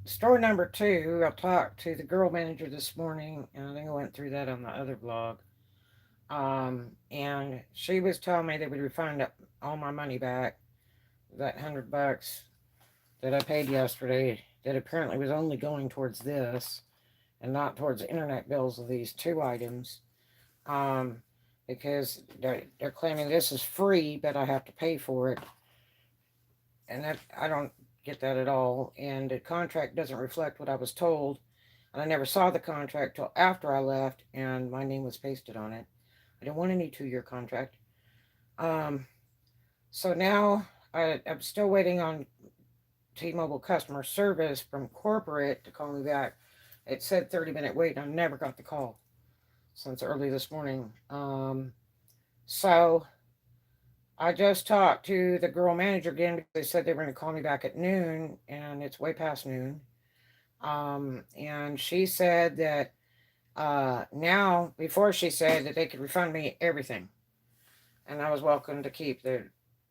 store number two, I talked to the girl manager this morning, and I think I went through that on the other blog. And she was telling me they would refund all my money back, that $100 that I paid yesterday, that apparently was only going towards this and not towards the internet bills of these two items. Um, because they're claiming this is free, but I have to pay for it, and that I don't get that at all. And the contract doesn't reflect what I was told, and I never saw the contract till after I left, and my name was pasted on it. I didn't want any 2-year contract. Um, so now I'm still waiting on T-Mobile customer service from corporate to call me back. It said 30-minute wait, and I never got the call since early this morning. So I just talked to the girl manager again because they said they were going to call me back at noon, and it's way past noon. And she said that now, before she said that they could refund me everything, and I was welcome to keep the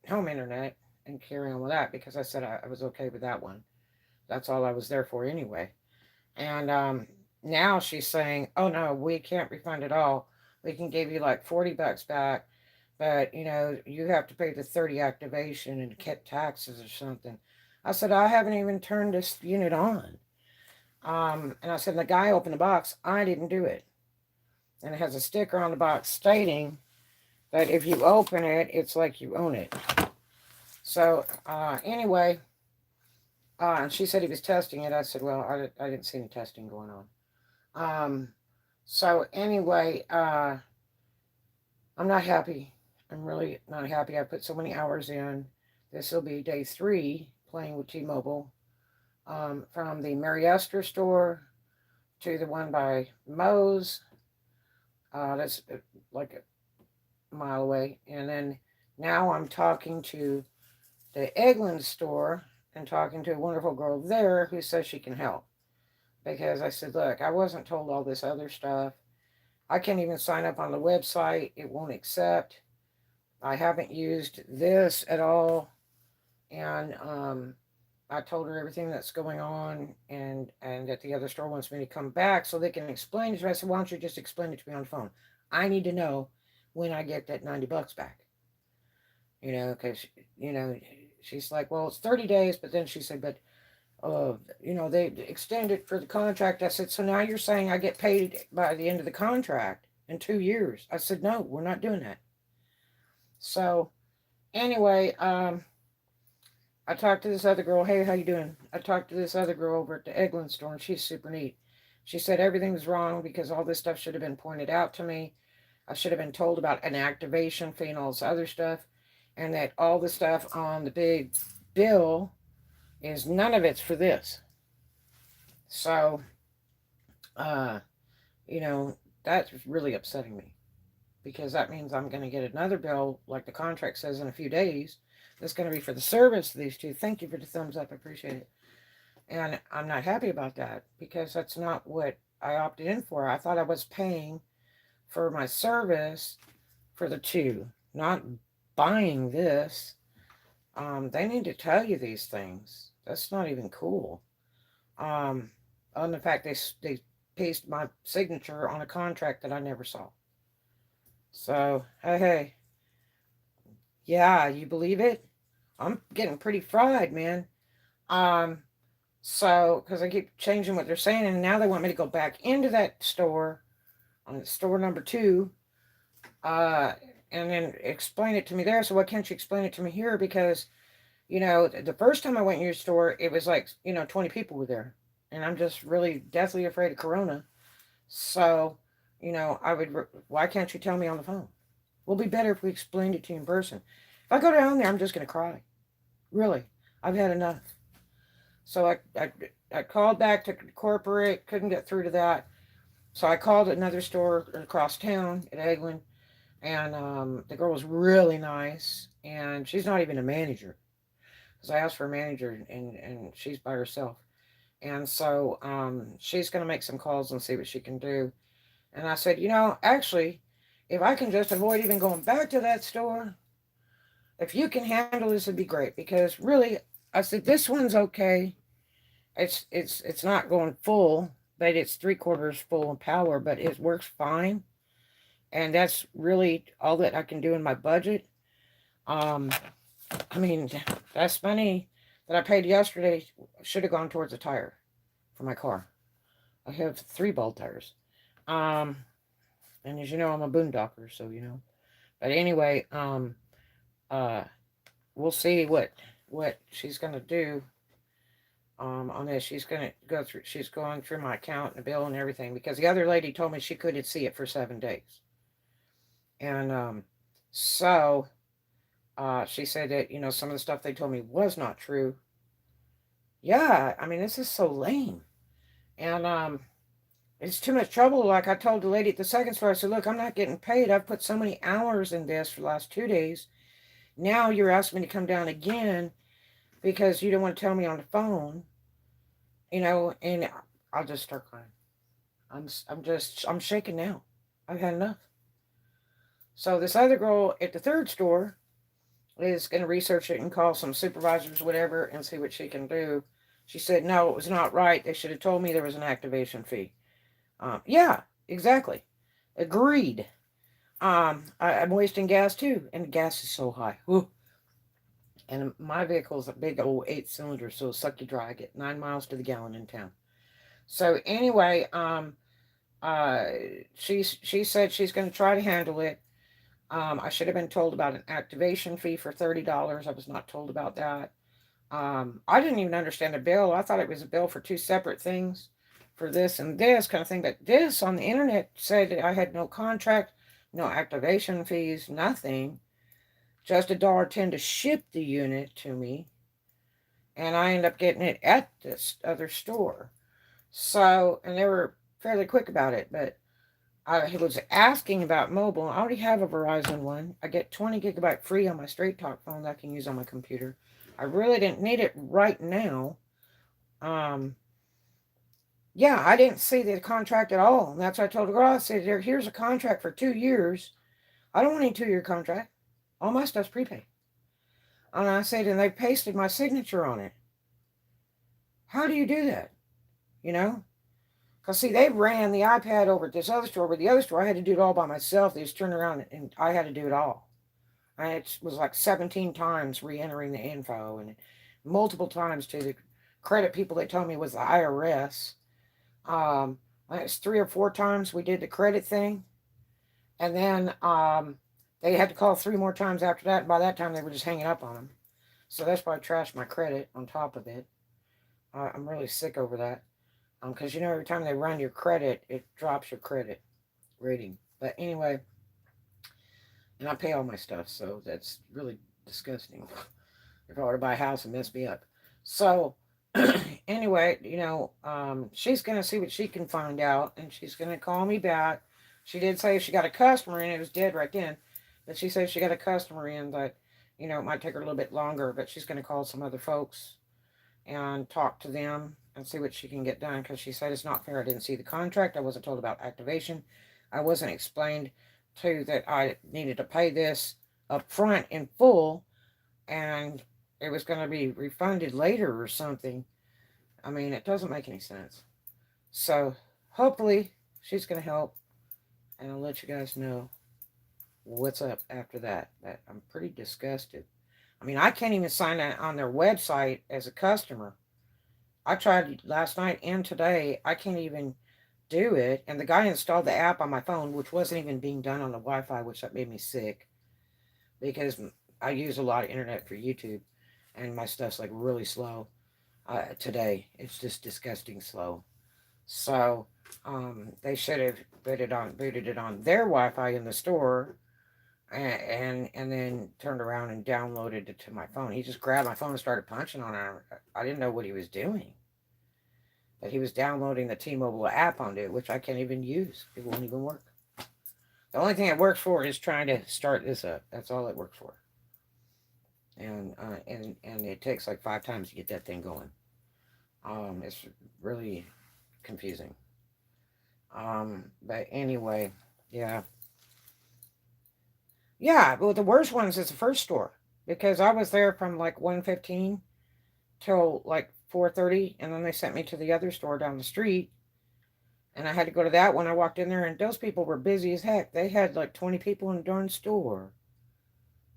home internet and carry on with that because I said I was okay with that one. That's all I was there for anyway. And now she's saying, "Oh no, we can't refund it all. We can give you like $40 back, but you have to pay the 30 activation and get taxes or something." I said, "I haven't even turned this unit on." And I said, "The guy opened the box. I didn't do it." And it has a sticker on the box stating that if you open it, it's like you own it. So anyway, and she said he was testing it. I said, "Well, I didn't see any testing going on." Um, so anyway, I'm not happy. I'm really not happy. I put so many hours in. This will be day 3 playing with T-Mobile. From the Mary Esther store to the one by Moe's. That's like a mile away. And then now I'm talking to the Eglin store and talking to a wonderful girl there who says she can help. Because I said, "Look, I wasn't told all this other stuff. I can't even sign up on the website. It won't accept. I haven't used this at all." And I told her everything that's going on, and that the other store wants me to come back so they can explain it to me. I said, "Why don't you just explain it to me on the phone? I need to know when I get that $90 back." Because, you know, she's like, "Well, it's 30 days." But then she said, "But, they extended for the contract." I said, "So now you're saying I get paid by the end of the contract in 2 years?" I said, "No, we're not doing that." So anyway, I talked to this other girl. "Hey, how you doing?" I talked to this other girl over at the Eglin store, and she's super neat. She said everything was wrong because all this stuff should have been pointed out to me. I should have been told about an activation fee and all this other stuff, and that all the stuff on the big bill is none of it's for this. So, uh, you know, that's really upsetting me because that means I'm going to get another bill, like the contract says, in a few days. That's going to be for the service of these two. Thank you for the thumbs up. I appreciate it. And I'm not happy about that because that's not what I opted in for. I thought I was paying for my service for the two, not buying this. They need to tell you these things. That's not even cool. Um, on the fact they pasted my signature on a contract that I never saw. So hey, yeah, you believe it? I'm getting pretty fried, man. Um, so because I keep changing what they're saying, and now they want me to go back into that store on store number 2, uh, and then explain it to me there. So why can't you explain it to me here? Because the first time I went in your store, it was like 20 people were there, and I'm just really deathly afraid of Corona. So, why can't you tell me on the phone? Will be better if we explained it to you in person. If I go down there, I'm just gonna cry. Really, I've had enough. So I called back to corporate, couldn't get through to that. So I called another store across town at Eglin, and the girl was really nice, and she's not even a manager because I asked for a manager, and she's by herself. And so she's going to make some calls and see what she can do. And I said, actually, if I can just avoid even going back to that store, if you can handle this, it'd be great. Because really, I said, this one's okay. it's not going full, but it's 3/4 full in power, but it works fine. And that's really all that I can do in my budget. Um, I mean, that's money that I paid yesterday should have gone towards a tire for my car. I have 3 ball tires. Um, and as you know, I'm a boondocker, so you know. But anyway, uh, we'll see what she's gonna do on this. She's gonna go through. She's going through my account and the bill and everything because the other lady told me she couldn't see it for 7 days, and so she said that some of the stuff they told me was not true. Yeah, I mean this is so lame, and it's too much trouble. Like I told the lady at the second store, I said, "Look, I'm not getting paid. I've put so many hours in this for the last 2 days. Now you're asking me to come down again because you don't want to tell me on the phone, and I'll just start crying. I'm shaking now. I've had enough. So this other girl at the third store is going to research it and call some supervisors, whatever, and see what she can do. She said, no, it was not right. They should have told me there was an activation fee. Yeah, exactly. Agreed. I'm wasting gas too, and gas is so high. Ooh. And my vehicle is a big old 8-cylinder, so it'll suck you dry. I get 9 miles to the gallon in town. So anyway, uh, she said she's going to try to handle it. I should have been told about an activation fee for $30. I was not told about that. I didn't even understand the bill. I thought it was a bill for 2 separate things, for this and this kind of thing. But this on the internet said that I had no contract, no activation fees, nothing. Just $1.10 to ship the unit to me. And I ended up getting it at this other store. So, and they were fairly quick about it, but I was asking about mobile. I already have a Verizon one. I get 20 gigabyte free on my Straight Talk phone that I can use on my computer. I really didn't need it right now. Um, yeah, I didn't see the contract at all. And that's what I told the girl. I said, here's a contract for 2 years. I don't want any 2-year contract. All my stuff's prepaid. And I said, and they pasted my signature on it. How do you do that? You know? Because, see, they ran the iPad over at this other store, but the other store, I had to do it all by myself. They just turned around and I had to do it all. It was like 17 times re-entering the info and multiple times to the credit people they told me was the IRS. It's 3 or 4 times we did the credit thing. And then they had to call 3 more times after that. And by that time, they were just hanging up on them. So that's why I trashed my credit on top of it. I'm really sick over that. Because, every time they run your credit, it drops your credit rating. But anyway, and I pay all my stuff, so that's really disgusting. If I were to buy a house and mess me up. So, anyway, she's going to see what she can find out, and she's going to call me back. She did say she got a customer in, it was dead right then. But she said she got a customer in, but, it might take her a little bit longer, but she's going to call some other folks and talk to them and see what she can get done, because she said it's not fair. I didn't see the contract. I wasn't told about activation. I wasn't explained to that I needed to pay this up front in full, and it was going to be refunded later or something. I mean, it doesn't make any sense. So hopefully she's going to help, and I'll let you guys know what's up after that. But I'm pretty disgusted. I mean, I can't even sign on their website as a customer. I tried last night and today. I can't even do it. And the guy installed the app on my phone, which wasn't even being done on the Wi-Fi, which that made me sick. Because I use a lot of internet for YouTube. And my stuff's like really slow today. It's just disgusting slow. So they should have booted it on their Wi-Fi in the store. And then turned around and downloaded it to my phone. He just grabbed my phone and started punching on it. I didn't know what he was doing. But he was downloading the T-Mobile app onto it, which I can't even use. It won't even work. The only thing it works for is trying to start this up. That's all it works for. And it takes like 5 times to get that thing going. It's really confusing. But anyway, yeah. Yeah, but the worst ones is the first store, because I was there from like 1:15 till like 4:30, and then they sent me to the other store down the street, and I had to go to that one. I walked in there, and those people were busy as heck. They had like 20 people in the darn store.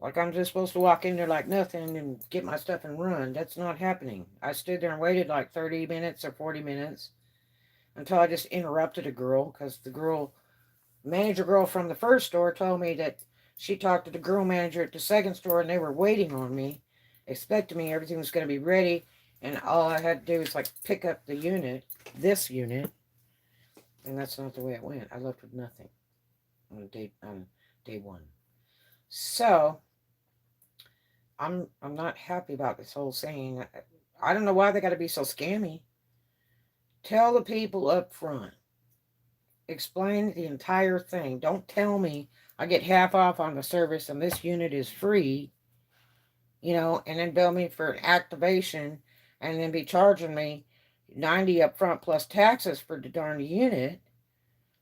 Like I'm just supposed to walk in there like nothing and get my stuff and run. That's not happening. I stood there and waited like 30 minutes or 40 minutes until I just interrupted a girl because the manager girl from the first store told me that she talked to the girl manager at the second store and they were waiting on me, expecting me. Everything was going to be ready, and all I had to do was like pick up the unit, this unit, and that's not the way it went. I left with nothing on day one. So I'm not happy about this whole saying. I don't know why they got to be so scammy. Tell the people up front. Explain the entire thing. Don't tell me I get half off on the service and this unit is free, and then bill me for an activation and then be charging me 90 up front plus taxes for the darn unit.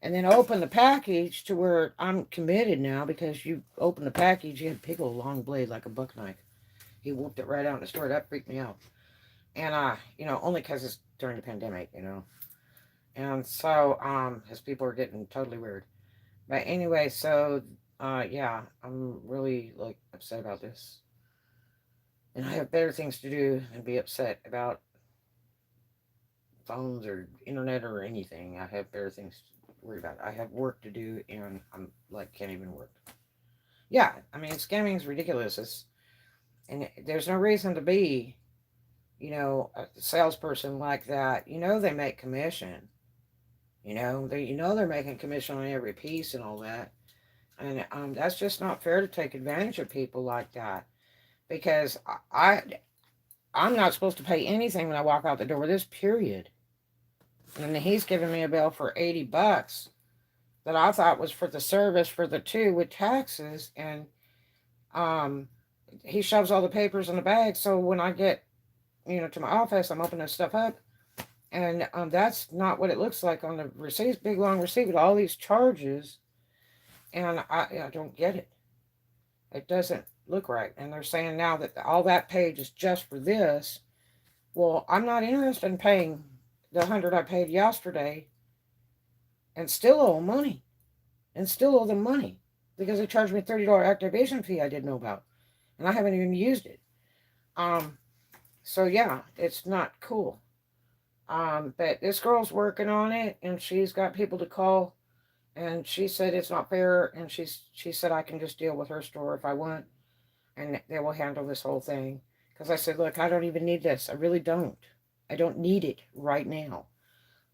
And then open the package to where I'm committed now because you open the package, you had a big old long blade like a buck knife. He whooped it right out in the store. That freaked me out. And, only because it's during the pandemic. And so, as people are getting totally weird. But anyway, so, yeah, I'm really, like, upset about this. And I have better things to do than be upset about phones or internet or anything. I have better things to worry about. I have work to do, and I'm, like, can't even work. Yeah, I mean, scamming is ridiculous. And there's no reason to be, a salesperson like that. They make commission. They're making commission on every piece and all that. And that's just not fair to take advantage of people like that. Because I'm not supposed to pay anything when I walk out the door. This period. And he's giving me a bill for $80 that I thought was for the service for the two with taxes. And he shoves all the papers in the bag. So when I get, to my office, I'm opening stuff up. And that's not what it looks like on the receipt. Big long receipt with all these charges. And I don't get it. It doesn't look right. And they're saying now that all that page is just for this. Well, I'm not interested in paying the $100 I paid yesterday and still owe money. And still owe them money. Because they charged me a $30 activation fee I didn't know about. And I haven't even used it. So yeah, it's not cool. But this girl's working on it, and she's got people to call, and she said it's not fair, and she said I can just deal with her store if I want, and they will handle this whole thing. Because I said, look, I don't even need this. I really don't. I don't need it right now.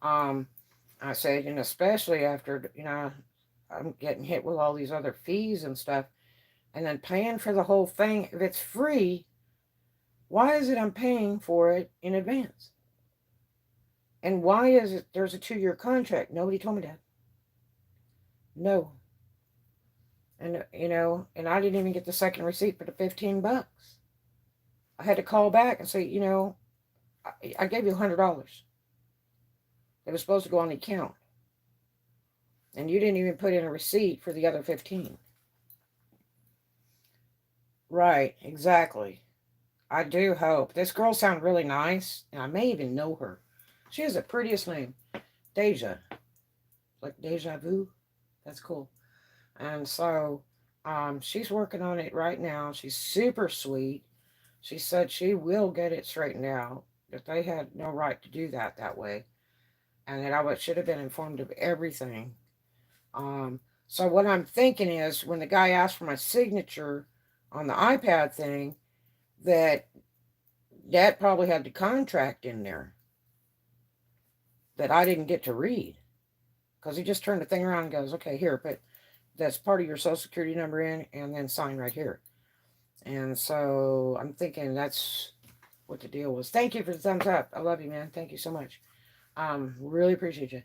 I said, and especially after, I'm getting hit with all these other fees and stuff, and then paying for the whole thing. If it's free, why is it I'm paying for it in advance? And why is it there's a 2-year contract? Nobody told me that. No. And, and I didn't even get the second receipt for the $15. I had to call back and say, I gave you $100. It was supposed to go on the account. And you didn't even put in a receipt for the other 15. Right, exactly. I do hope. This girl sounds really nice, and I may even know her. She has the prettiest name. Deja. Like deja vu. That's cool. And so, she's working on it right now. She's super sweet. She said she will get it straightened out. That they had no right to do that way. And that I should have been informed of everything. So what I'm thinking is, when the guy asked for my signature on the iPad thing, that probably had the contract in there that I didn't get to read, because he just turned the thing around and goes, okay, here, but that's part of your social security number in, and then sign right here. And so I'm thinking that's what the deal was. Thank you for the thumbs up. I love you, man. Thank you so much. Really appreciate you.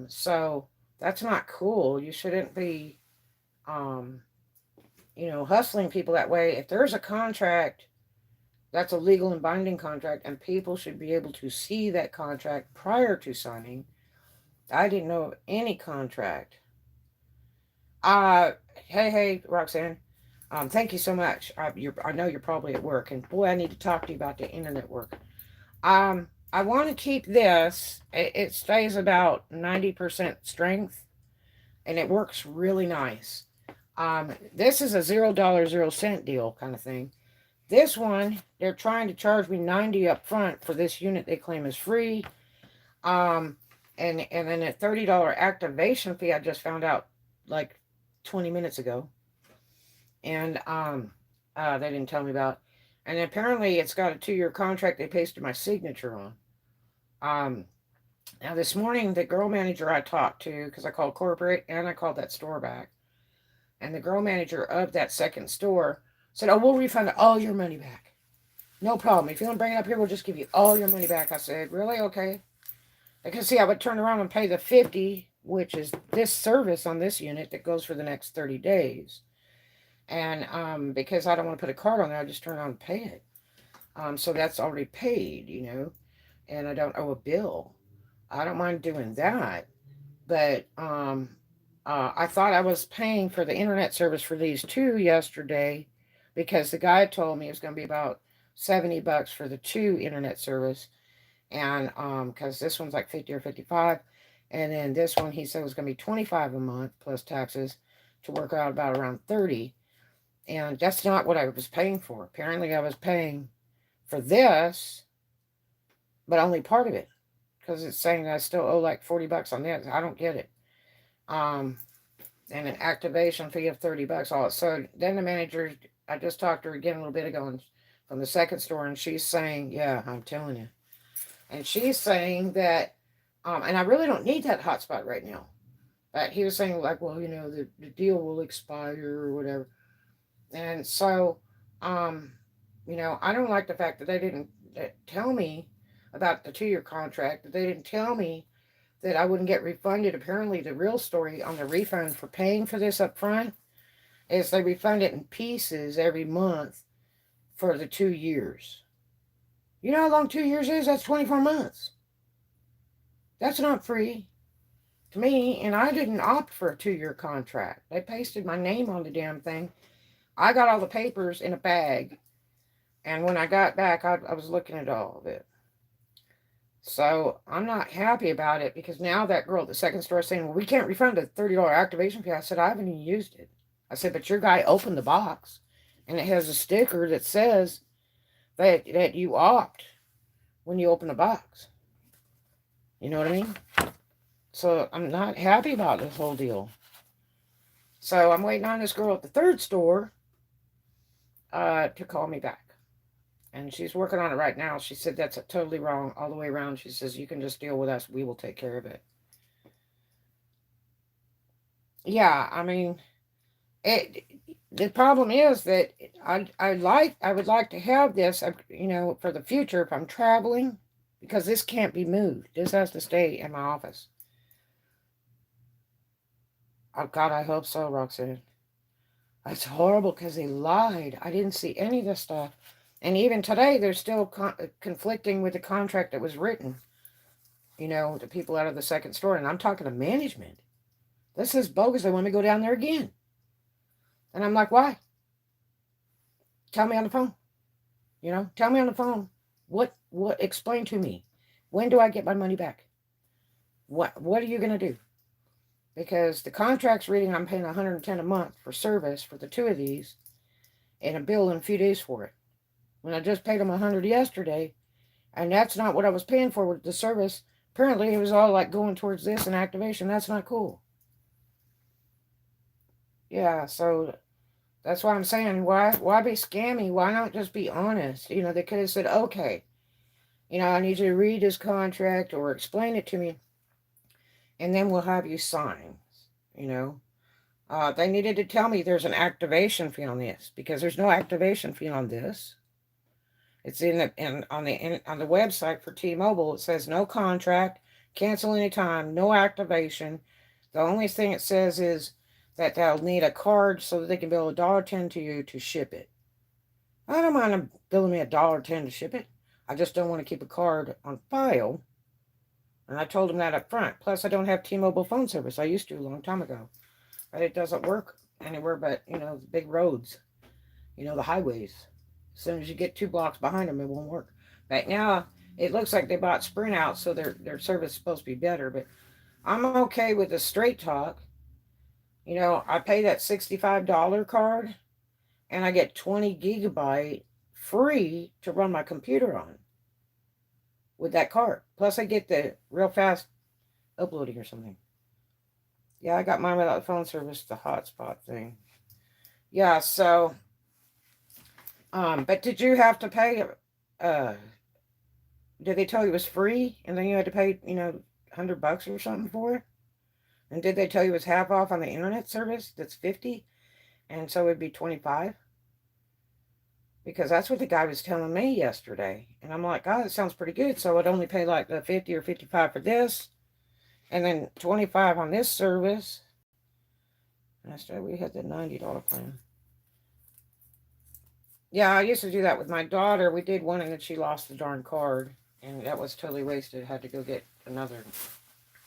So that's not cool. You shouldn't be, hustling people that way. If there's a contract, that's a legal and binding contract, and people should be able to see that contract prior to signing. I didn't know of any contract. Hey, Roxanne. Thank you so much. I know you're probably at work, and boy, I need to talk to you about the internet work. I want to keep this. It stays about 90% strength, and it works really nice. This is a $0, 0 cent deal kind of thing. This one, they're trying to charge me 90 up front for this unit they claim is free. Um, and then a $30 activation fee I just found out like 20 minutes ago. And they didn't tell me about. And apparently it's got a 2-year contract they pasted my signature on. Um, Now this morning the girl manager I talked to, because I called corporate and I called that store back, and the girl manager of that second store said, "Oh, we'll refund all your money back. No problem. If you want to bring it up here, we'll just give you all your money back." I said, "Really? Okay." Because see, I would turn around and pay the 50, which is this service on this unit that goes for the next 30 days. And because I don't want to put a card on there, I just turn around and pay it. So that's already paid, and I don't owe a bill. I don't mind doing that. But I thought I was paying for the internet service for these two yesterday, because the guy told me it was going to be about $70 for the two internet service, and because this one's like 50 or 55, and then this one he said was going to be 25 a month plus taxes, to work out about around 30, and that's not what I was paying for. Apparently I was paying for this, but only part of it, because it's saying that I still owe like $40 on this. I don't get it. Um, and an activation fee of $30 all. So then the manager, I just talked to her again a little bit ago, and from the second store, and she's saying, "Yeah, I'm telling you," and she's saying that, and I really don't need that hotspot right now. But he was saying like, well, the deal will expire or whatever, and so, um, I don't like the fact that they didn't tell me about the 2-year contract. That they didn't tell me that I wouldn't get refunded. Apparently, the real story on the refund for paying for this up front is they refund it in pieces every month for the 2 years. You know how long 2 years is? That's 24 months. That's not free to me, and I didn't opt for a 2-year contract. They pasted my name on the damn thing. I got all the papers in a bag, and when I got back, I was looking at all of it. So I'm not happy about it, because now that girl at the second store is saying, "Well, we can't refund a $30 activation fee." I said, "I haven't even used it." I said, "But your guy opened the box, and it has a sticker that says that you opt when you open the box." You know what I mean? So I'm not happy about this whole deal. So I'm waiting on this girl at the third store to call me back. And she's working on it right now. She said that's totally wrong all the way around. She says, "You can just deal with us. We will take care of it." Yeah, I mean, it. The problem is that I would like to have this, for the future if I'm traveling, because this can't be moved. This has to stay in my office. Oh God, I hope so, Roxanne. It's horrible because they lied. I didn't see any of this stuff. And even today, they're still conflicting with the contract that was written, the people out of the second store. And I'm talking to management. This is bogus. They want me to go down there again. And I'm like, why? Tell me on the phone. Tell me on the phone. Explain to me. When do I get my money back? What are you going to do? Because the contract's reading I'm paying $110 a month for service for the two of these, and a bill in a few days for it. When I just paid them $100 yesterday, and that's not what I was paying for with the service. Apparently, it was all like going towards this and activation. That's not cool. Yeah, so that's why I'm saying, why be scammy? Why not just be honest? They could have said, "Okay, I need you to read this contract or explain it to me, and then we'll have you sign." They needed to tell me there's an activation fee on this, because there's no activation fee on this. It's on the website for T-Mobile. It says no contract, cancel anytime, no activation. The only thing it says is that they'll need a card so that they can bill $1.10 to you to ship it. I don't mind them billing me $1.10 to ship it. I just don't want to keep a card on file. And I told them that up front. Plus, I don't have T-Mobile phone service. I used to a long time ago. But it doesn't work anywhere but, the big roads, the highways. As soon as you get 2 blocks behind them, it won't work. But now It looks like they bought Sprint out, so their service is supposed to be better. But I'm okay with the straight talk. I pay that $65 card, and I get 20 GB free to run my computer on with that card. Plus, I get the real fast uploading or something. Yeah, I got mine without the phone service, the hotspot thing. Yeah, so, but did you have to pay, uh, did they tell you it was free and then you had to pay, $100 or something for it? And did they tell you it was half off on the internet service? That's 50, and so it'd be 25? Because that's what the guy was telling me yesterday. And I'm like, God, that sounds pretty good. So I'd only pay like the 50 or 55 for this, and then 25 on this service. And I said, we had the $90 plan. Yeah, I used to do that with my daughter. We did one and then she lost the darn card. And that was totally wasted. Had to go get another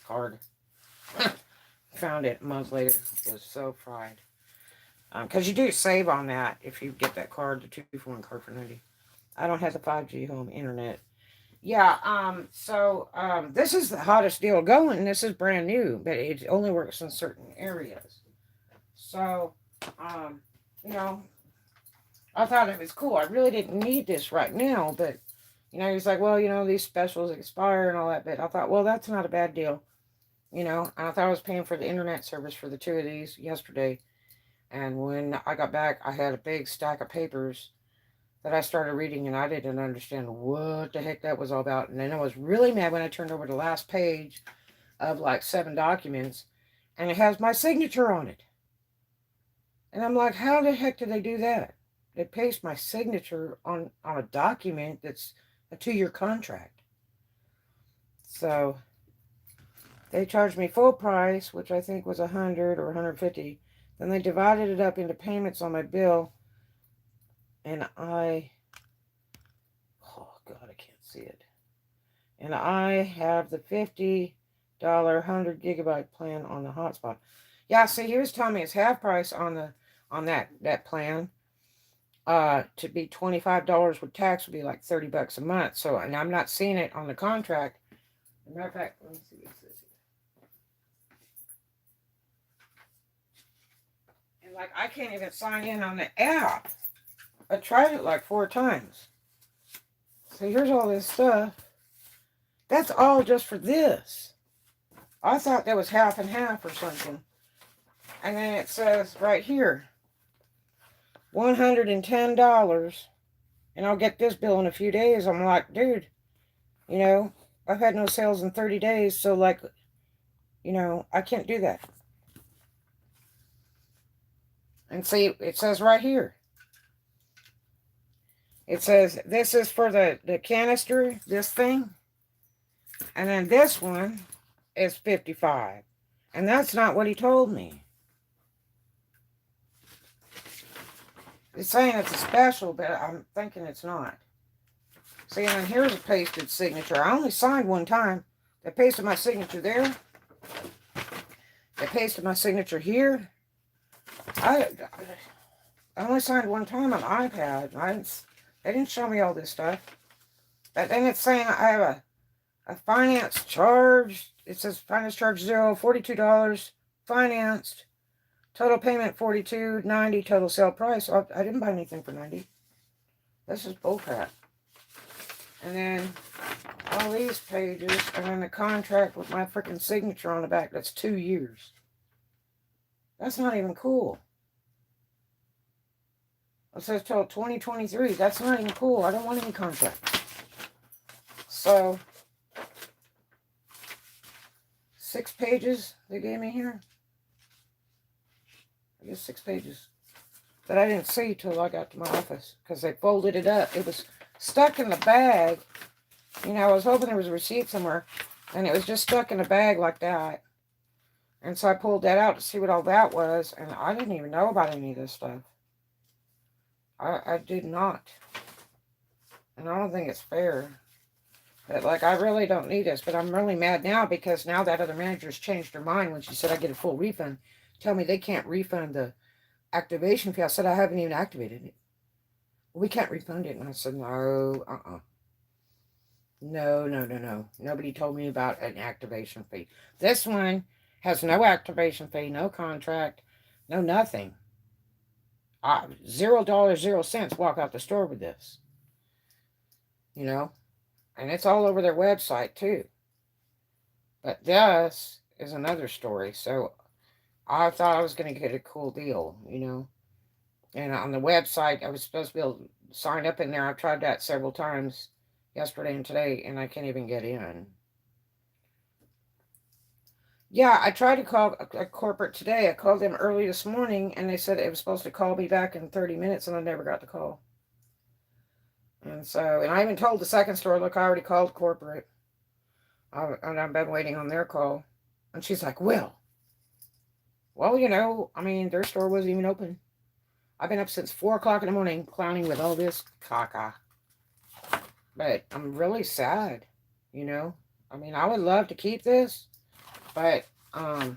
card. Found it a month later. It was so fried. Because you do save on that if you get that card, the 2-for-1 card for 90. I don't have the 5G home internet. Yeah, this is the hottest deal going. This is brand new, but it only works in certain areas. So, you know, I thought it was cool. I really didn't need this right now, but, he's like, well, these specials expire and all that, but I thought, well, that's not a bad deal. And I thought I was paying for the internet service for the 2 of these yesterday. And when I got back, I had a big stack of papers that I started reading, and I didn't understand what the heck that was all about. And then I was really mad when I turned over the last page of like 7 documents, and it has my signature on it. And I'm like, how the heck did they do that? They paste my signature on a document that's a 2-year contract. So they charged me full price, which I think was $100 or $150. Then they divided it up into payments on my bill. And oh God, I can't see it. And I have the $50 100 GB plan on the hotspot. Yeah, see, he was telling me it's half price on that plan. To be $25 with tax would be like $30 a month. So, and I'm not seeing it on the contract. As a matter of fact, let me see what it says here. And like, I can't even sign in on the app. I tried it like 4 times. So here's all this stuff. That's all just for this. I thought that was half and half or something. And then it says right here, $110. And I'll get this bill in a few days. I'm like, dude, I've had no sales in 30 days. So like, I can't do that. And see, it says right here. It says, this is for the canister, this thing. And then this one is $55. And that's not what he told me. It's saying it's a special, but I'm thinking it's not. See, and then here's a pasted signature. I only signed one time. They pasted my signature there. They pasted my signature here. I only signed one time on iPad. They didn't show me all this stuff. But then it's saying I have a finance charge. It says finance charge 0, $42 financed. Total payment $42.90. Total sale price. So I didn't buy anything for $90. This is bullcrap. And then all these pages, and then the contract with my freaking signature on the back. That's 2 years. That's not even cool. It says till 2023. That's not even cool. I don't want any contract. So, 6 pages they gave me here. I guess 6 pages that I didn't see till I got to my office because they folded it up. It was stuck in the bag. I was hoping there was a receipt somewhere, and it was just stuck in a bag like that. And so I pulled that out to see what all that was, and I didn't even know about any of this stuff. I did not. And I don't think it's fair. But, like, I really don't need this. But I'm really mad now because now that other manager's changed her mind when she said I get a full refund. Tell me they can't refund the activation fee. I said I haven't even activated it. We can't refund it. And I said, no, No, no, no, no. Nobody told me about an activation fee. This one has no activation fee, no contract, no nothing. $0, 0 cents walk out the store with this, you know, and it's all over their website too. But this is another story. So I thought I was going to get a cool deal, And on the website, I was supposed to be able to sign up in there. I've tried that several times yesterday and today, and I can't even get in. Yeah, I tried to call a corporate today. I called them early this morning, and they said it was supposed to call me back in 30 minutes, and I never got the call. And I even told the second store, look, I already called corporate, and I've been waiting on their call. And she's like, well, I mean, their store wasn't even open. I've been up since 4 o'clock in the morning clowning with all this caca. But I'm really sad, you know. I mean, I would love to keep this, but I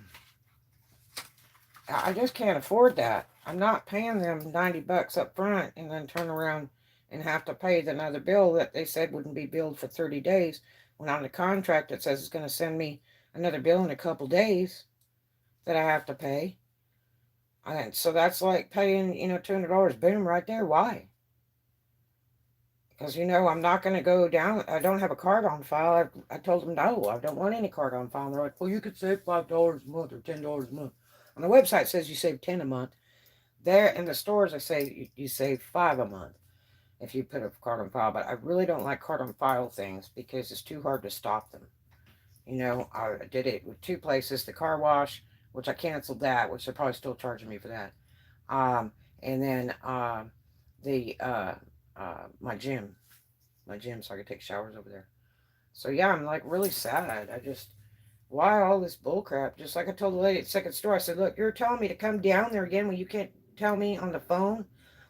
just can't afford that. I'm not paying them $90 up front and then turn around and have to pay another bill that they said wouldn't be billed for 30 days. When on the contract it says it's going to send me another bill in a couple days that I have to pay. And so that's like paying, $200 boom right there. Why? Because, I'm not going to go down. I don't have a card on file. I told them, no, I don't want any card on file. And they're like, well, you could save $5 a month or $10 a month. On the website, it says you save 10 a month. There in the stores, I say you save 5 a month if you put a card on file. But I really don't like card on file things because it's too hard to stop them. I did it with 2 places, the car wash, which I canceled that, which they're probably still charging me for that. And then the my gym, so I could take showers over there. So yeah, I'm like really sad. Why all this bull crap? Just like I told the lady at the second store, I said, look, you're telling me to come down there again when you can't tell me on the phone?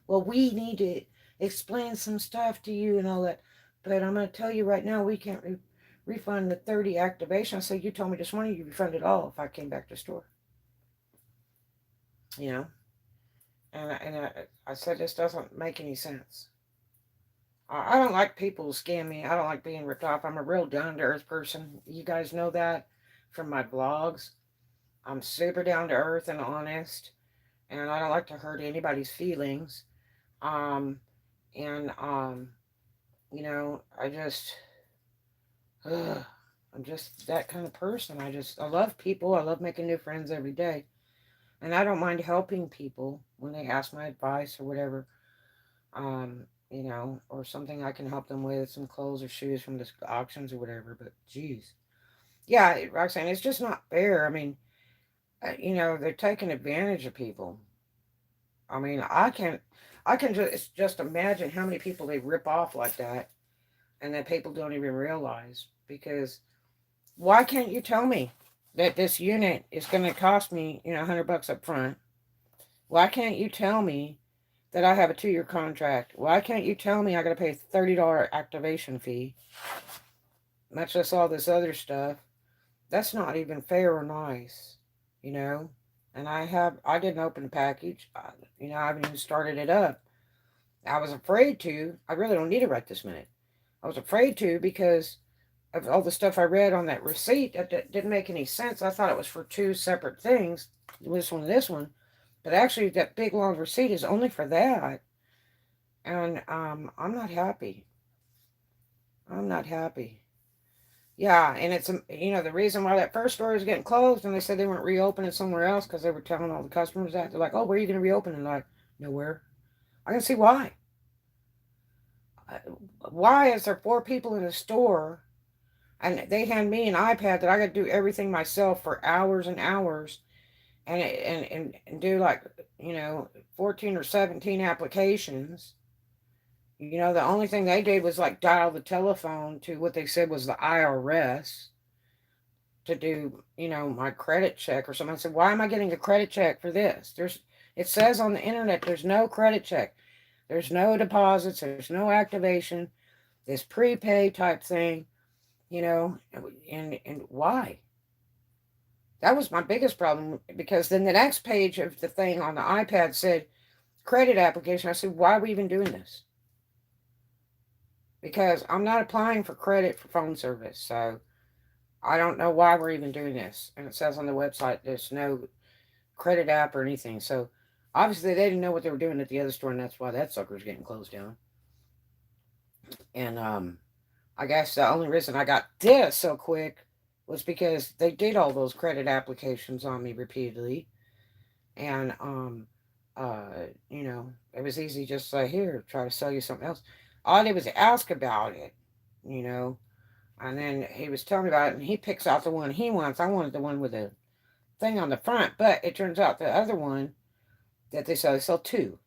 Well, we need to explain some stuff to you and all that. But I'm going to tell you right now, we can't refund the 30 activation. I said, you told me this morning you refund it all if I came back to the store. You know? I said, this doesn't make any sense. I don't like people who scam me. I don't like being ripped off. I'm a real down-to-earth person. You guys know that from my blogs. I'm super down-to-earth and honest. And I don't like to hurt anybody's feelings. Um, and, I just, I'm just that kind of person. I love people. I love making new friends every day. And I don't mind helping people when they ask my advice or whatever. Or something I can help them with, some clothes or shoes from the auctions or whatever. But geez, yeah, Roxanne, it's just not fair. I mean, they're taking advantage of people. I mean, I can just imagine how many people they rip off like that, and that people don't even realize. Because why can't you tell me that this unit is going to cost me, $100 up front? Why can't you tell me that I have a 2-year contract? Why can't you tell me I got to pay a $30 activation fee? Much less all this other stuff. That's not even fair or nice, you know. And I didn't open the package. I haven't even started it up. I was afraid to. I really don't need it right this minute. I was afraid to because of all the stuff I read on that receipt that didn't make any sense. I thought it was for 2 separate things, this one and this one. But actually, that big long receipt is only for that. And I'm not happy. I'm not happy. Yeah, and it's the reason why that first store is getting closed, and they said they weren't reopening somewhere else because they were telling all the customers that. They're like, "Oh, where are you going to reopen?" And like, nowhere. I can see why. Why is there 4 people in the store, and they hand me an iPad that I got to do everything myself for hours and hours, and do like 14 or 17 applications. The only thing they did was like dial the telephone to what they said was the IRS to do, my credit check or something. I said, why am I getting a credit check for this? It says on the internet, there's no credit check. There's no deposits. There's no activation. This prepay type thing, and why? That was my biggest problem, because then the next page of the thing on the iPad said credit application. I said, why are we even doing this? because I'm not applying for credit for phone service. So I don't know why we're even doing this. And it says on the website there's no credit app or anything. So obviously they didn't know what they were doing at the other store, and that's why that sucker's getting closed down. And I guess the only reason I got this so quick was because they did all those credit applications on me repeatedly, and you know, it was easy just to say, here, try to sell you something else. All I did was ask about it, you know, and then he was telling me about it, and he picks out the one he wants. I wanted the one with the thing on the front, but it turns out the other one that they sell two.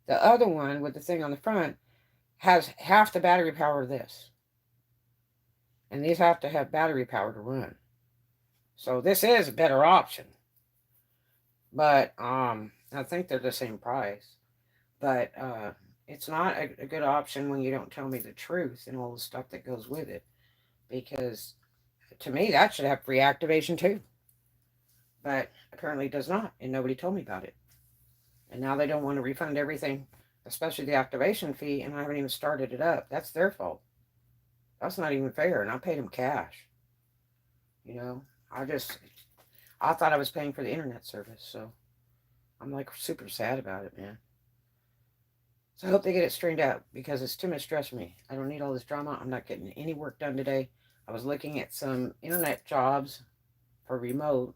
The other one with the thing on the front has half the battery power of this, and these have to have battery power to run. So this is a better option, but I think they're the same price. But it's not a good option when you don't tell me the truth and all the stuff that goes with it. Because to me, that should have free activation too. But apparently it does not, and nobody told me about it. And now they don't want to refund everything, especially the activation fee, and I haven't even started it up. That's their fault. That's not even fair, and I paid them cash. You know, I thought I was paying for the internet service, so I'm like super sad about it, man. So I hope they get it straightened out because it's too much stress for me. I don't need all this drama. I'm not getting any work done today. I was looking at some internet jobs for remote,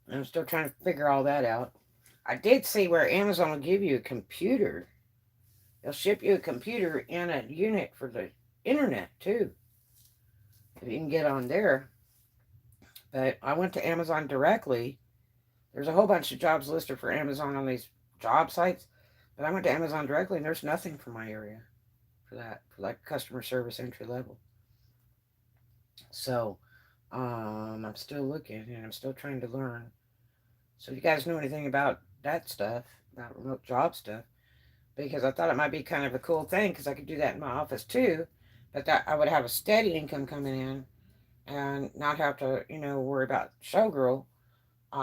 and I'm still trying to figure all that out. I did see where Amazon will give you a computer. They'll ship you a computer and a unit for the internet too, if you can get on there. But I went to Amazon directly. There's a whole bunch of jobs listed for Amazon on these job sites, but I went to Amazon directly and there's nothing for my area for that, for like customer service entry level. So I'm still looking and I'm still trying to learn. So if you guys know anything about that stuff, about remote job stuff, because I thought it might be kind of a cool thing because I could do that in my office too, but that I would have a steady income coming in and not have to, you know, worry about showgirl.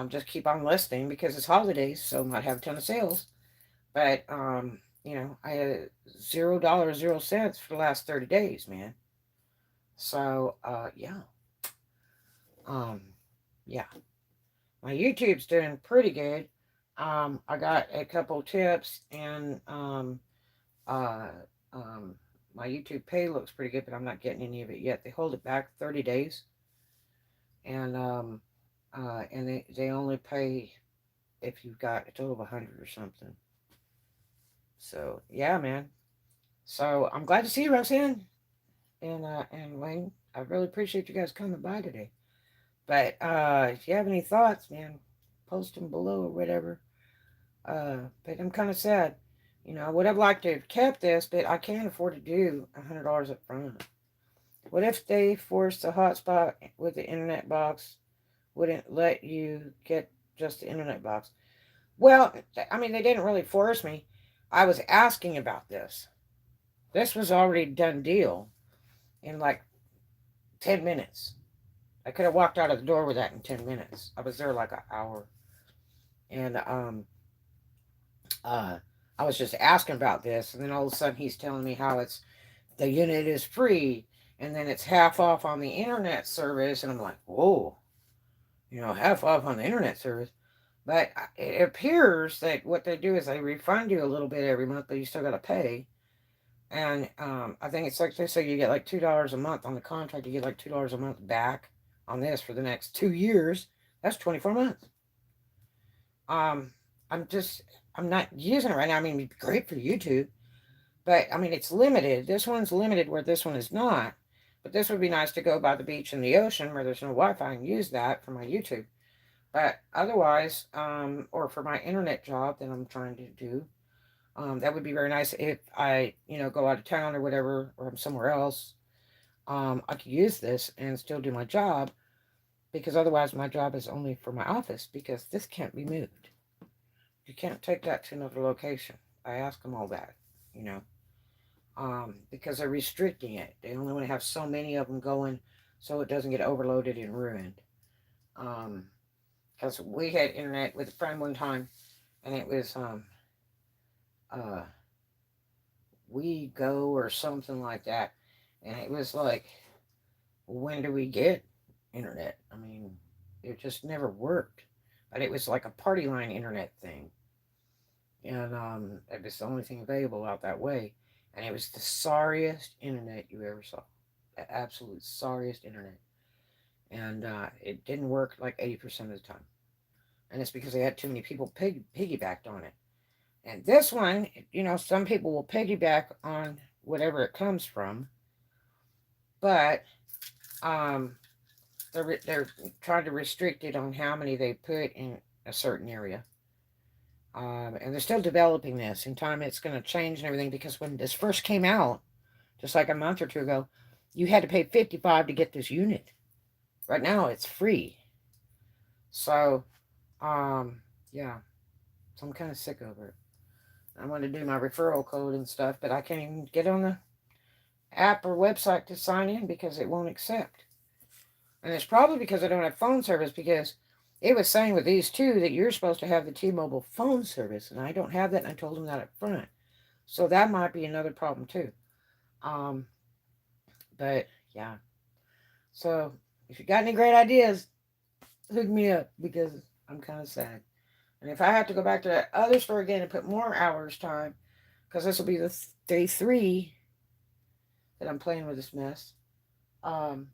Just keep on listing because it's holidays, so I might have a ton of sales. But you know, I had $0, 0 cents for the last 30 days, man. So yeah. Um yeah. My YouTube's doing pretty good. I got a couple tips and uh um my YouTube pay looks pretty good, but I'm not getting any of it yet. They hold it back 30 days, and they only pay if you've got a total of 100 or something. So yeah, man. So I'm glad to see you, Roxanne and Wayne. I really appreciate you guys coming by today. But if you have any thoughts, man, post them below or whatever. But I'm kind of sad. You know, I would have liked to have kept this, but I can't afford to do $100 up front. What if they forced the hotspot with the internet box wouldn't let you get just the internet box? Well, I mean, they didn't really force me. I was asking about this. This was already a done deal in like 10 minutes. I could have walked out of the door with that in 10 minutes. I was there like an hour. And uh, I was just asking about this. And then all of a sudden he's telling me how the unit is free. And then it's half off on the internet service. And I'm like, whoa, you know, half off on the internet service. But it appears that what they do is they refund you a little bit every month, but you still got to pay. And I think it's like they say you get like $2 a month on the contract. You get like $2 a month back on this for the next 2 years. That's 24 months. Um, I'm just I'm not using it right now. I mean, it'd be great for YouTube, but I mean it's limited. This one's limited where this one is not. But this would be nice to go by the beach and the ocean where there's no Wi-Fi and use that for my YouTube. But otherwise, or for my internet job that I'm trying to do, that would be very nice if I, you know, go out of town or whatever, or I'm somewhere else. I could use this and still do my job because otherwise my job is only for my office because this can't be moved. You can't take that to another location. I asked them all that, you know, because they're restricting it. They only want to have so many of them going so it doesn't get overloaded and ruined. Because we had internet with a friend one time and it was uh We Go or something like that. And it was like, when do we get internet? I mean, it just never worked. But it was like a party line internet thing. And it was the only thing available out that way. And it was the sorriest internet you ever saw. The absolute sorriest internet. And it didn't work like 80% of the time. And it's because they had too many people piggybacked on it. And this one, some people will piggyback on whatever it comes from, but um, they're trying to restrict it on how many they put in a certain area. And they're still developing this. In time, it's going to change and everything, because when this first came out, just like a month or two ago, you had to pay $55 to get this unit. Right now, it's free. So, yeah, so I'm kind of sick of it. I want to do my referral code and stuff, but I can't even get on the app or website to sign in because it won't accept. And it's probably because I don't have phone service, because it was saying with these two that you're supposed to have the T-Mobile phone service, and I don't have that, and I told them that up front. So that might be another problem too. Um, but yeah. So if you got any great ideas, hook me up, because I'm kind of sad. And if I have to go back to that other store again and put more hours time, because this will be the day 3 that I'm playing with this mess. Um,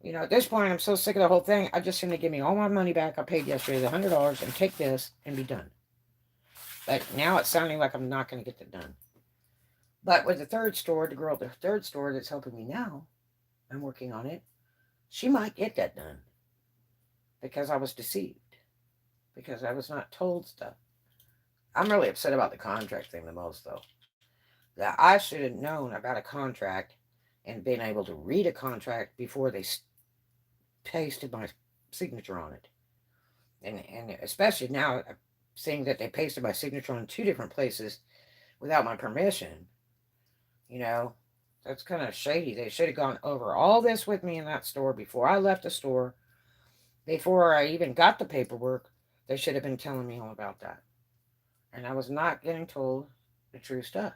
at this point, I'm so sick of the whole thing. I just seem to give me all my money back I paid yesterday, the $100, and take this and be done. But now it's sounding like I'm not going to get that done. But with the third store, the girl at the third store that's helping me now, I'm working on it. She might get that done, because I was deceived, because I was not told stuff. I'm really upset about the contract thing the most, though. That I should have known about a contract and been able to read a contract before they pasted my signature on it. And especially now, seeing that they pasted my signature on 2 different places without my permission, you know, that's kind of shady. They should have gone over all this with me in that store before I left the store. Before I even got the paperwork, they should have been telling me all about that. And I was not getting told the true stuff.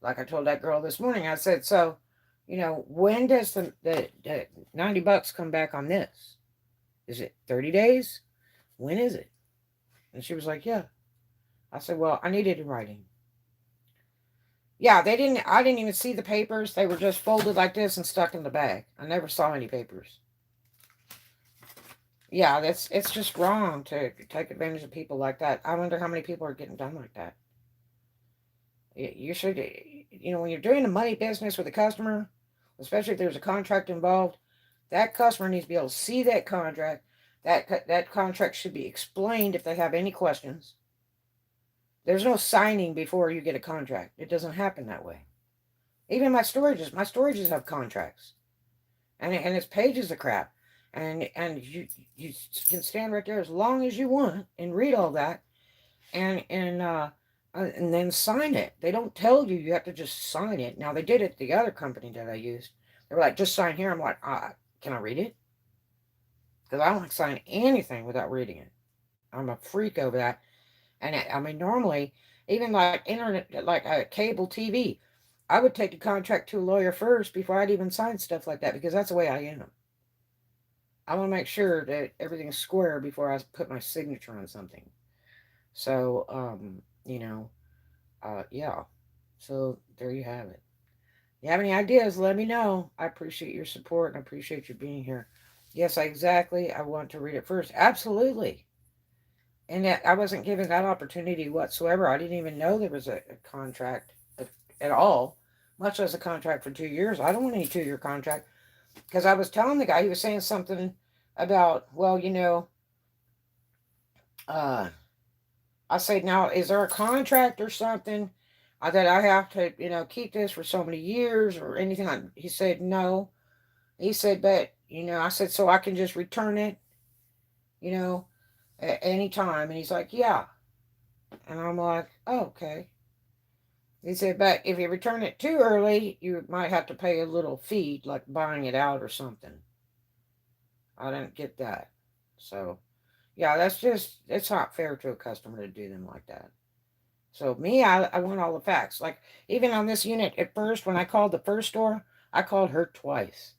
Like I told that girl this morning, I said, so, when does the $90 come back on this? Is it 30 days? When is it? And she was like, yeah. I said, well, I need it in writing. Yeah, I didn't even see the papers. They were just folded like this and stuck in the bag. I never saw any papers. Yeah, it's just wrong to take advantage of people like that. I wonder how many people are getting done like that. You should, when you're doing a money business with a customer, especially if there's a contract involved, that customer needs to be able to see that contract. That contract should be explained if they have any questions. There's no signing before you get a contract. It doesn't happen that way. Even my storages have contracts, and it's pages of crap, and you can stand right there as long as you want and read all that, and then sign it. They don't tell you have to just sign it. Now, they did it at the other company that I used. They were like, just sign here. I'm like, can I read it? Because I don't like sign anything without reading it. I'm a freak over that. And I mean, normally, even like internet, like cable TV, I would take a contract to a lawyer first before I'd even sign stuff like that, because that's the way I am. I want to make sure that everything's square before I put my signature on something. So, yeah. So there you have it. You have any ideas, let me know. I appreciate your support and I appreciate you being here. Yes, exactly. I want to read it first. Absolutely. And that I wasn't given that opportunity whatsoever. I didn't even know there was a contract at all, much less a contract for 2 years. I don't want any 2-year contract, because I was telling the guy, he was saying something about, well, uh, I said, now, is there a contract or something that I have to, keep this for so many years or anything? He said, no. He said, but, I said, so I can just return it, you know, at any time. And he's like, yeah. And I'm like, oh, okay. He said, but if you return it too early, you might have to pay a little fee, like buying it out or something. I didn't get that. So, yeah, it's not fair to a customer to do them like that. So me, I want all the facts. Like even on this unit at first, when I called the first store, I called her twice.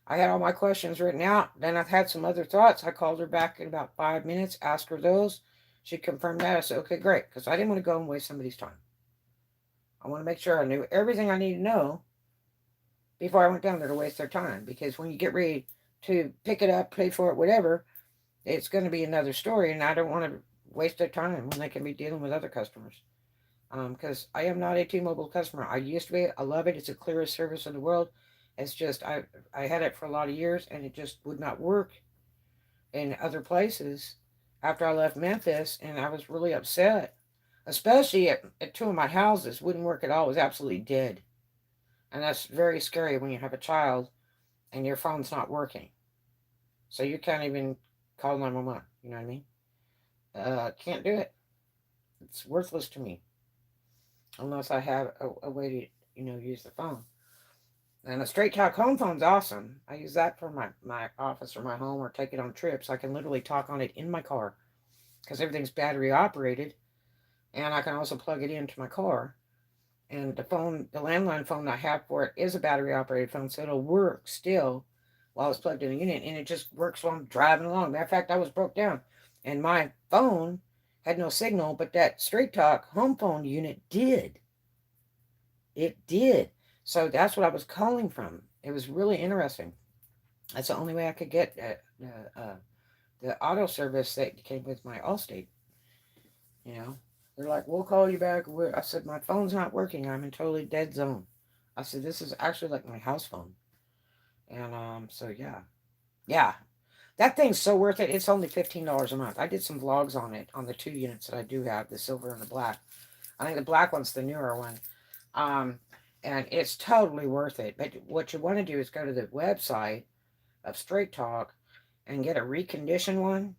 I had all my questions written out. Then I've had some other thoughts. I called her back in about 5 minutes, asked her those. She confirmed that. I said, okay, great, because I didn't want to go and waste somebody's time. I want to make sure I knew everything I need to know before I went down there to waste their time. Because when you get ready to pick it up, pay for it, whatever, it's going to be another story, and I don't want to waste their time when they can be dealing with other customers. Because I am not a T-Mobile customer. I used to be. I love it. It's the clearest service in the world. It's just I had it for a lot of years, and it just would not work in other places after I left Memphis, and I was really upset. Especially at two of my houses, wouldn't work at all. It was absolutely dead, and that's very scary when you have a child and your phone's not working, so you can't even call 911. You know what I mean? Can't do it. It's worthless to me unless I have a way to use the phone. And a straight talk home phone's awesome. I use that for my office or my home or take it on trips. I can literally talk on it in my car because everything's battery operated. And I can also plug it into my car. And the landline phone I have for it is a battery operated phone, so it'll work still while it's plugged in the unit. And it just works while I'm driving along. Matter of fact, I was broke down. And my phone had no signal, but that straight talk home phone unit did. It did. So that's what I was calling from. It was really interesting. That's the only way I could get the auto service that came with my Allstate. You know, they're like, "We'll call you back." I said, "My phone's not working. I'm in totally dead zone." I said, "This is actually like my house phone." And so yeah, yeah, that thing's so worth it. It's only $15 a month. I did some vlogs on it on the two units that I do have, the silver and the black. I think the black one's the newer one. Um, and it's totally worth it. But what you want to do is go to the website of Straight Talk and get a reconditioned one.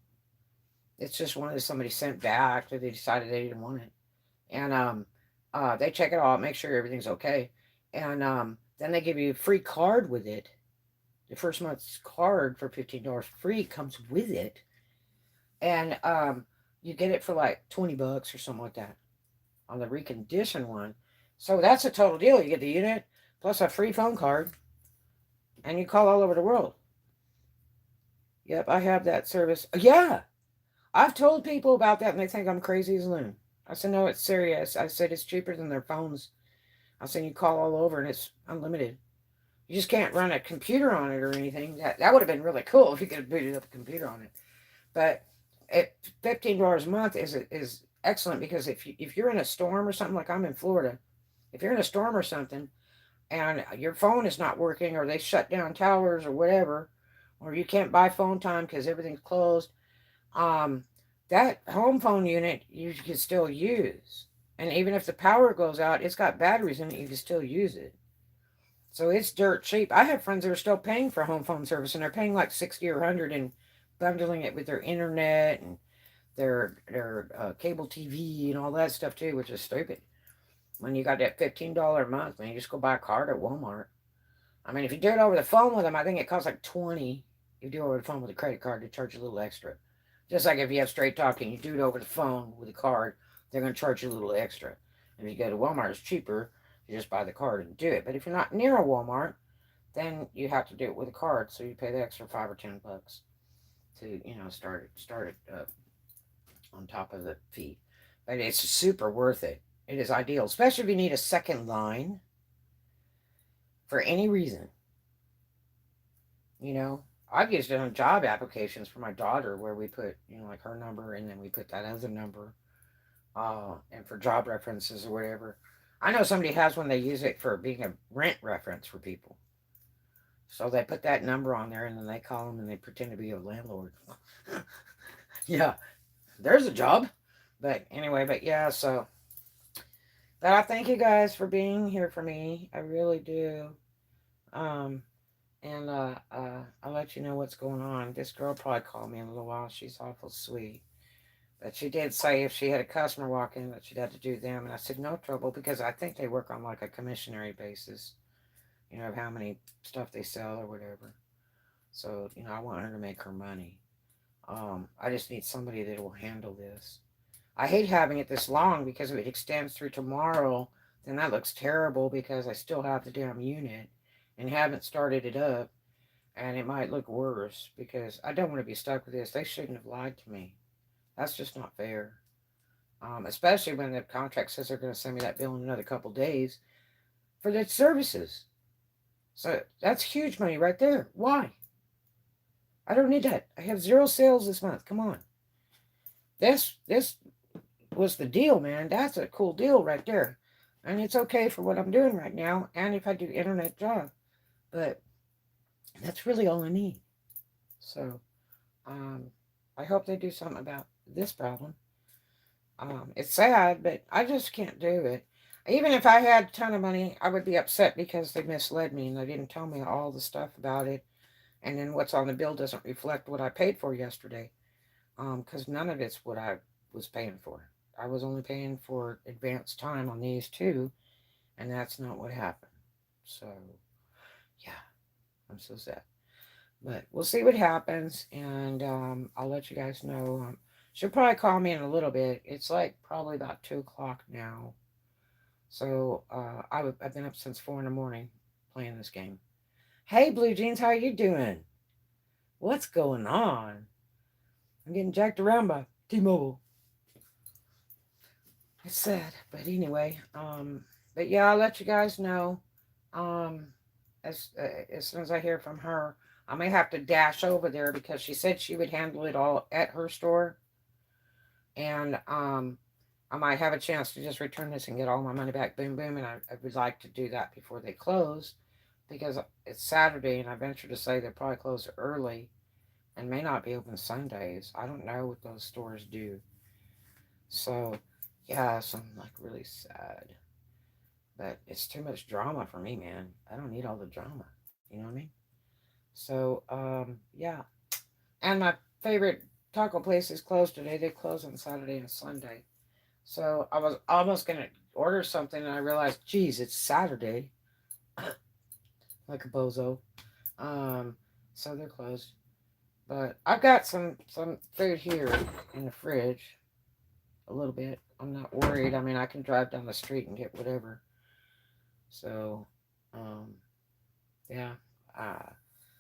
It's just one that somebody sent back or they decided they didn't want it. And they check it out, make sure everything's okay. And then they give you a free card with it. The first month's card for $15 free comes with it. And you get it for like $20 or something like that on the reconditioned one. So that's a total deal. You get the unit plus a free phone card, and you call all over the world. Yep, I have that service. Yeah, I've told people about that, and they think I'm crazy as a loon. I said, no, it's serious. I said, it's cheaper than their phones. I said, you call all over, and it's unlimited. You just can't run a computer on it or anything. That would have been really cool if you could have booted up a computer on it. But $15 a month is excellent because if you're in a storm or something, like I'm in Florida, if you're in a storm or something and your phone is not working or they shut down towers or whatever, or you can't buy phone time because everything's closed, um, that home phone unit you can still use. And even if the power goes out, it's got batteries in it, you can still use it. So it's dirt cheap. I have friends that are still paying for home phone service and they're paying like 60 or 100 and bundling it with their internet and their cable TV and all that stuff too, which is stupid. When you got that $15 a month, man, you just go buy a card at Walmart. I mean, if you do it over the phone with them, I think it costs like 20. If you do it over the phone with a credit card, they charge you a little extra. Just like if you have straight talking, you do it over the phone with a card, they're going to charge you a little extra. If you go to Walmart, it's cheaper. You just buy the card and do it. But if you're not near a Walmart, then you have to do it with a card. So you pay the extra $5 or $10 to start it on top of the fee. But it's super worth it. It is ideal, especially if you need a second line for any reason. You know, I've used it on job applications for my daughter where we put, like her number and then we put that other number, and for job references or whatever. I know somebody has one they use it for being a rent reference for people. So they put that number on there and then they call them and they pretend to be a landlord. Yeah, there's a job. But anyway, but yeah, so. But I thank you guys for being here for me. I really do. Um, and I'll let you know what's going on. This girl probably called me in a little while. She's awful sweet. But she did say if she had a customer walk in that she'd have to do them. And I said, no trouble, because I think they work on like a commissionary basis, of how many stuff they sell or whatever. So, I want her to make her money. I just need somebody that will handle this. I hate having it this long because if it extends through tomorrow, then that looks terrible because I still have the damn unit and haven't started it up. And it might look worse because I don't want to be stuck with this. They shouldn't have lied to me. That's just not fair. Especially when the contract says they're going to send me that bill in another couple days for the services. So that's huge money right there. Why? I don't need that. I have 0 sales this month. Come on. This was the deal, man. That's a cool deal right there. And it's okay for what I'm doing right now. And if I do internet job. But that's really all I need. So um, I hope they do something about this problem. It's sad, but I just can't do it. Even if I had a ton of money, I would be upset because they misled me and they didn't tell me all the stuff about it. And then what's on the bill doesn't reflect what I paid for yesterday. Because none of it's what I was paying for. I was only paying for advanced time on these two, and that's not what happened. So, yeah, I'm so sad. But we'll see what happens, and I'll let you guys know. She'll probably call me in a little bit. It's like probably about 2 o'clock now. So I've been up since 4 in the morning playing this game. Hey, Blue Jeans, how you doing? What's going on? I'm getting jacked around by T-Mobile. It's sad, but anyway, but yeah, I'll let you guys know, um, as soon as I hear from her. I may have to dash over there because she said she would handle it all at her store, and I might have a chance to just return this and get all my money back. Boom, boom, and I would like to do that before they close, because it's Saturday, and I venture to say they'll probably close early and may not be open Sundays. I don't know what those stores do. So, yeah, so I'm like really sad. But it's too much drama for me, man. I don't need all the drama. You know what I mean? So, yeah. And my favorite taco place is closed today. They close on Saturday and Sunday. So I was almost going to order something and I realized, geez, it's Saturday. Like a bozo. Um, so they're closed. But I've got some food here in the fridge. A little bit. I'm not worried. I mean, I can drive down the street and get whatever. So, um, yeah. Uh,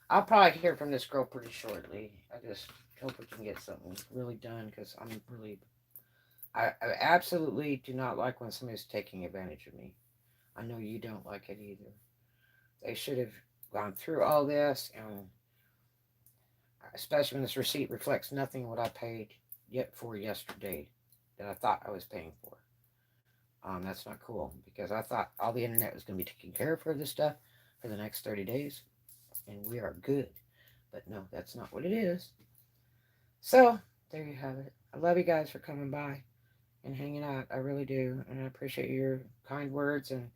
I'll probably hear from this girl pretty shortly. I just hope we can get something really done because I'm really. I absolutely do not like when somebody's taking advantage of me. I know you don't like it either. They should have gone through all this, and especially when this receipt reflects nothing what I paid yet for yesterday that I thought I was paying for. That's not cool because I thought all the internet was going to be taken care of for this stuff for the next 30 days, and we are good. But no, that's not what it is. So, there you have it. I love you guys for coming by and hanging out. I really do. And I appreciate your kind words and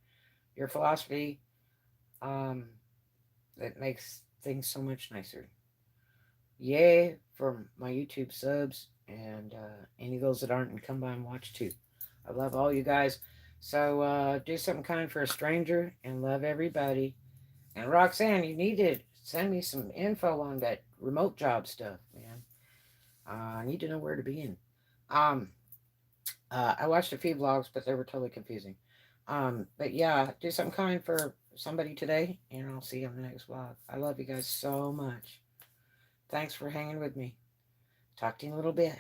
your philosophy. Um, that makes things so much nicer. Yay for my YouTube subs and any of those that aren't and come by and watch too. I love all you guys. So do something kind for a stranger and love everybody. And Roxanne, you need to send me some info on that remote job stuff, man. I need to know where to begin. Um, I watched a few vlogs, but they were totally confusing. But yeah, do something kind for somebody today, and I'll see you on the next vlog. I love you guys so much. Thanks for hanging with me. Talk to you in a little bit.